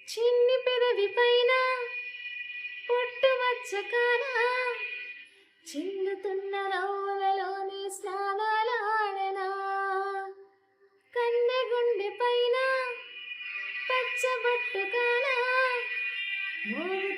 చిన్ని పెదవి పైన పొట్టు మచ్చకాన చిందుతున్న నవ్వులలోని స్నానాలాడనా కన్నె గుండె పైన పచ్చబొట్టు కాన మోగు